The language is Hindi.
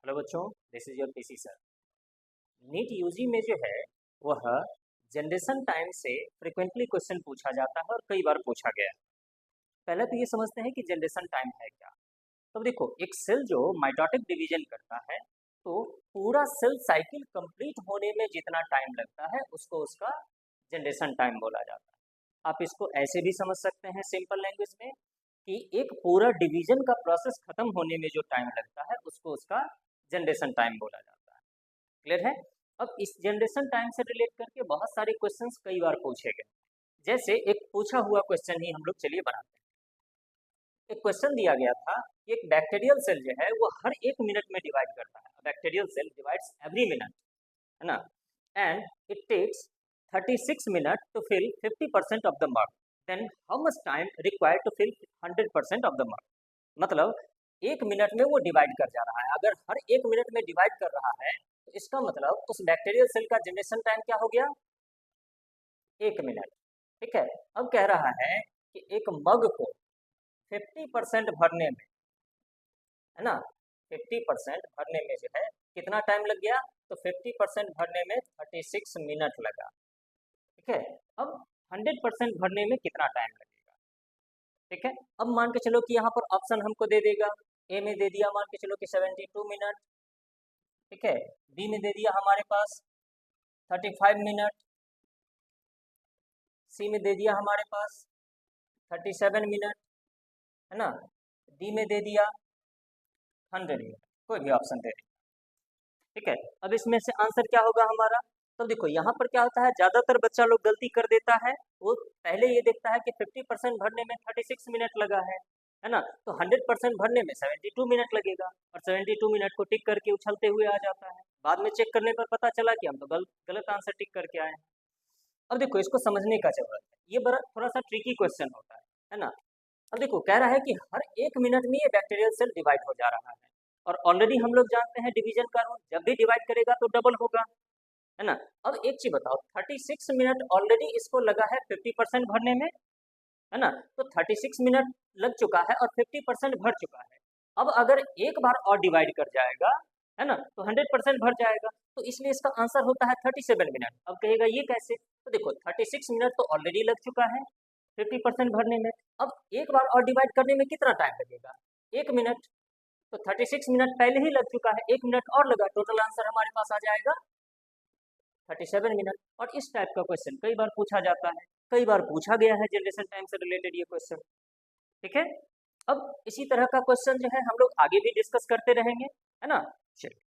हेलो बच्चों, this is your PC sir. NEET UG में जो है वह जनरेशन टाइम से फ्रिक्वेंटली क्वेश्चन पूछा जाता है और कई बार पूछा गया है। पहले तो ये समझते हैं कि जनरेशन टाइम है क्या। तो देखो, एक सेल जो माइटोटिक डिवीजन करता है तो पूरा सेल साइकिल कंप्लीट होने में जितना टाइम लगता है उसको उसका जनरेशन टाइम बोला जाता है। आप इसको ऐसे भी समझ सकते हैं सिंपल लैंग्वेज में कि एक पूरा डिवीजन का प्रोसेस खत्म होने में जो टाइम लगता है उसको उसका जनरेशन टाइम बोला जाता है। क्लियर है? अब इस जनरेशन टाइम से रिलेट करके बहुत सारे क्वेश्चंस कई बार पूछे गए। जैसे एक पूछा हुआ क्वेश्चन ही हम लोग चलिए बनाते हैं। एक क्वेश्चन दिया गया था कि एक बैक्टीरियल सेल जो है वो हर 1 मिनट में डिवाइड करता है। Bacterial cell divides every minute, है ना, and it takes 36 minute to fill 50% of the mark, then how much time required to fill 100% of the mark. मतलब 1 मिनट में वो डिवाइड कर जा रहा है। अगर हर 1 मिनट में डिवाइड कर रहा है तो इसका मतलब उस बैक्टीरियल सेल का जनरेशन टाइम क्या हो गया? 1 मिनट। ठीक है। अब कह रहा है कि एक मग को 50% भरने में, है ना, 50% भरने में जो है कितना टाइम लग गया? तो 50% भरने में 36 मिनट लगा। ठीक है। अब 100% भरने में कितना टाइम लगेगा? ठीक है। अब मान के चलो कि यहाँ पर ऑप्शन हमको दे देगा। ए में दे दिया मान के चलो कि 72 मिनट। ठीक है। बी में दे दिया हमारे पास 35 मिनट। सी में दे दिया हमारे पास 37 मिनट, है ना। डी में दे दिया 100 मिनट। कोई भी ऑप्शन दे दिया। ठीक है। अब इसमें से आंसर क्या होगा हमारा? तो देखो यहाँ पर क्या होता है, ज्यादातर बच्चा लोग गलती कर देता है। वो पहले ये देखता है कि 50% भरने में 36 मिनट लगा है ना, तो 100% भरने में 72 मिनट लगेगा और 72 मिनट को टिक करके उछलते हुए आ जाता है। बाद में चेक करने पर पता चला कि हम तो गलत आंसर टिक करके आए हैं। अब देखो, इसको समझने का जरूरत है। ये बड़ा थोड़ा सा ट्रिकी क्वेश्चन होता है ना। अब देखो, कह रहा है कि हर 1 मिनट में ये बैक्टीरियल सेल डिवाइड हो जा रहा है और ऑलरेडी हम लोग जानते हैं डिवीजन का रूल, जब भी डिवाइड करेगा तो डबल होगा, है ना। अब एक चीज बताओ, 36 मिनट ऑलरेडी इसको लगा है 50% भरने में, है ना, तो 36 मिनट लग चुका है और 50% भर चुका है। अब अगर एक बार और डिवाइड कर जाएगा, है ना, तो 100% भर जाएगा। तो इसलिए इसका आंसर होता है 37 मिनट। अब कहेगा ये कैसे? तो देखो, 36 मिनट तो ऑलरेडी लग चुका है 50% भरने में। अब एक बार और डिवाइड करने में कितना टाइम लगेगा? 1 मिनट। तो 36 मिनट पहले ही लग चुका है, 1 मिनट और लगा, टोटल आंसर हमारे पास आ जाएगा 37 मिनट। और इस टाइप का क्वेश्चन कई बार पूछा जाता है, कई बार पूछा गया है जनरेशन टाइम से रिलेटेड ये क्वेश्चन। ठीक है। अब इसी तरह का क्वेश्चन जो है हम लोग आगे भी डिस्कस करते रहेंगे, है ना। चलिए।